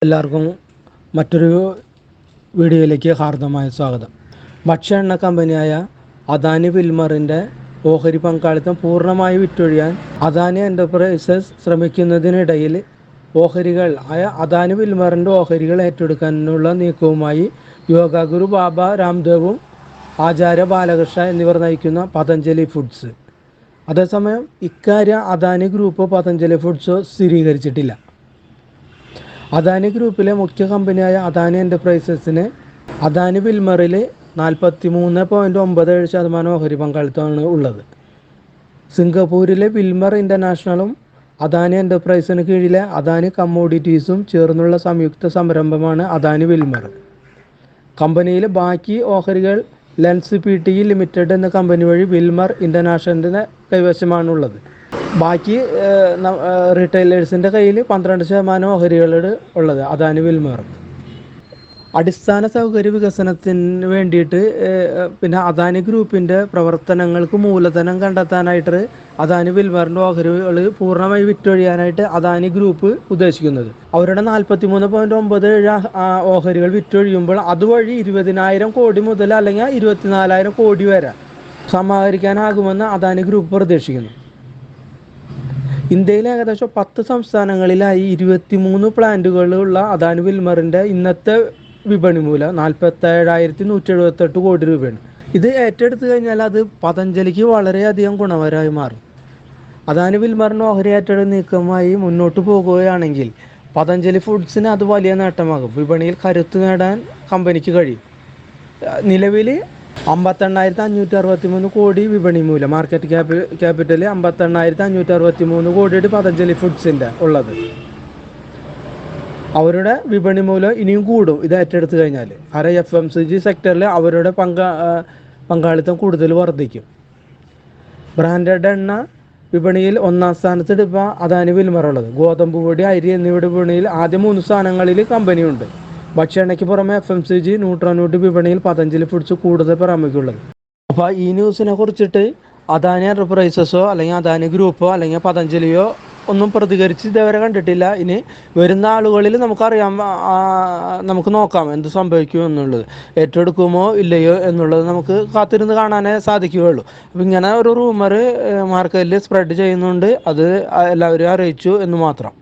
എല്ലാവർക്കും മറ്റൊരു വീഡിയോയിലേക്ക് ഹാർദമായ സ്വാഗതം. ഭക്ഷ്യ എണ്ണ കമ്പനിയായ അദാനി വിൽമറിൻ്റെ ഓഹരി പങ്കാളിത്തം പൂർണ്ണമായി വിറ്റൊഴിയാൻ അദാനി എൻ്റർപ്രൈസസ് ശ്രമിക്കുന്നതിനിടയിൽ അദാനി വിൽമറിൻ്റെ ഓഹരികൾ ഏറ്റെടുക്കാനുള്ള നീക്കവുമായി യോഗ ഗുരു ബാബ രാംദേവും ആചാര്യ ബാലകൃഷ്ണ എന്നിവർ നയിക്കുന്ന പതഞ്ജലി ഫുഡ്സ്. അതേസമയം ഇക്കാര്യം അദാനി ഗ്രൂപ്പ് പതഞ്ജലി ഫുഡ്സ് സ്ഥിരീകരിച്ചിട്ടില്ല. അദാനി ഗ്രൂപ്പിലെ മുഖ്യ കമ്പനിയായ അദാനി എൻ്റർപ്രൈസസിന് അദാനി വിൽമറിൽ 43.97% ഓഹരി പങ്കാളിത്തമാണ് ഉള്ളത്. സിംഗപ്പൂരിലെ വിൽമർ ഇൻ്റർനാഷണലും അദാനി എൻ്റർപ്രൈസിന് കീഴിലെ അദാനി കമ്മോഡിറ്റീസും ചേർന്നുള്ള സംയുക്ത സംരംഭമാണ് അദാനി വിൽമർ. കമ്പനിയിലെ ബാക്കി ഓഹരികൾ ലെൻസ് PTE ലിമിറ്റഡ് എന്ന കമ്പനി വഴി വിൽമർ ഇൻ്റർനാഷണലിൻ്റെ കൈവശമാണുള്ളത്. ബാക്കി റീറ്റെയിലേഴ്സിൻ്റെ കയ്യിൽ 12% ഓഹരികളുടെ ഉള്ളത് അദാനി വിൽമർ. അടിസ്ഥാന സൗകര്യ വികസനത്തിന് വേണ്ടിയിട്ട് പിന്നെ അദാനി ഗ്രൂപ്പിൻ്റെ പ്രവർത്തനങ്ങൾക്ക് മൂലധനം കണ്ടെത്താനായിട്ട് അദാനി വിൽമറിൻ്റെ ഓഹരികൾ പൂർണ്ണമായി വിറ്റൊഴിയാനായിട്ട് അദാനി ഗ്രൂപ്പ് ഉദ്ദേശിക്കുന്നത്. അവരുടെ 43.97 ഓഹരികൾ വിറ്റൊഴിയുമ്പോൾ അതുവഴി 20,000 കോടി മുതൽ അല്ലെങ്കിൽ 24,000 കോടി വരെ സമാഹരിക്കാനാകുമെന്ന് അദാനി ഗ്രൂപ്പ് പ്രതീക്ഷിക്കുന്നു. ഇന്ത്യയിലെ ഏകദേശം 10 സംസ്ഥാനങ്ങളിലായി 23 പ്ലാന്റുകളുള്ള അദാനി വിൽമറിൻ്റെ ഇന്നത്തെ വിപണി മൂല്യം 47,178 കോടി രൂപയാണ്. ഇത് ഏറ്റെടുത്തു കഴിഞ്ഞാൽ അത് പതഞ്ജലിക്ക് വളരെയധികം ഗുണകരമായി മാറും. അദാനി വിൽമറിൻ്റെ ഓഹരി ഏറ്റെടുക്കുന്ന നീക്കമായി മുന്നോട്ട് പോകുകയാണെങ്കിൽ പതഞ്ജലി ഫുഡ്സിന് അത് വലിയ നേട്ടമാകും. വിപണിയിൽ കരുത്ത് നേടാൻ കമ്പനിക്ക് കഴിയും. നിലവിൽ 58,563 കോടി വിപണി മൂല്യം, മാർക്കറ്റ് ക്യാപിറ്റൽ 58,563 കോടിയുടെ പതഞ്ജലി ഫുഡ്സിൻ്റെ ഉള്ളത്. അവരുടെ വിപണി മൂല്യം ഇനിയും കൂടും ഇത് ഏറ്റെടുത്തു കഴിഞ്ഞാൽ. FMCG സെക്ടറിൽ അവരുടെ പങ്കാളിത്തം കൂടുതൽ വർദ്ധിക്കും. ബ്രാൻഡഡ് എണ്ണ വിപണിയിൽ 1-ാം സ്ഥാനത്ത് ഇപ്പോൾ അദാനി വിൽമറുള്ളത്. ഗോതമ്പ് പൊടി, അരി എന്നിവയുടെ വിപണിയിൽ ആദ്യ 3 സ്ഥാനങ്ങളിൽ കമ്പനിയുണ്ട്. ഭക്ഷ്യ എണ്ണയ്ക്ക് പുറമെ FMCG, ന്യൂട്രാനൂട്ട് വിപണിയിൽ പതഞ്ജലി ഫുഡ്സ് കൂടുതൽ പ്രാമുഖ്യമുള്ളത്. അപ്പോൾ ഈ ന്യൂസിനെ കുറിച്ചിട്ട് അദാനി എൻ്റർപ്രൈസസോ അല്ലെങ്കിൽ അദാനി ഗ്രൂപ്പോ അല്ലെങ്കിൽ പതഞ്ജലിയോ ഒന്നും പ്രതികരിച്ച് ഇതുവരെ കണ്ടിട്ടില്ല. ഇനി വരുന്ന ആളുകളിൽ നമുക്ക് നോക്കാം എന്ത് സംഭവിക്കും എന്നുള്ളത്. ഏറ്റെടുക്കുമോ ഇല്ലയോ എന്നുള്ളത് നമുക്ക് കാത്തിരുന്ന് കാണാനേ സാധിക്കുകയുള്ളൂ. അപ്പോൾ ഇങ്ങനെ ഒരു റൂമർ മാർക്കറ്റിൽ സ്പ്രെഡ് ചെയ്യുന്നുണ്ട്, അത് എല്ലാവരും അറിയിച്ചു എന്ന് മാത്രം.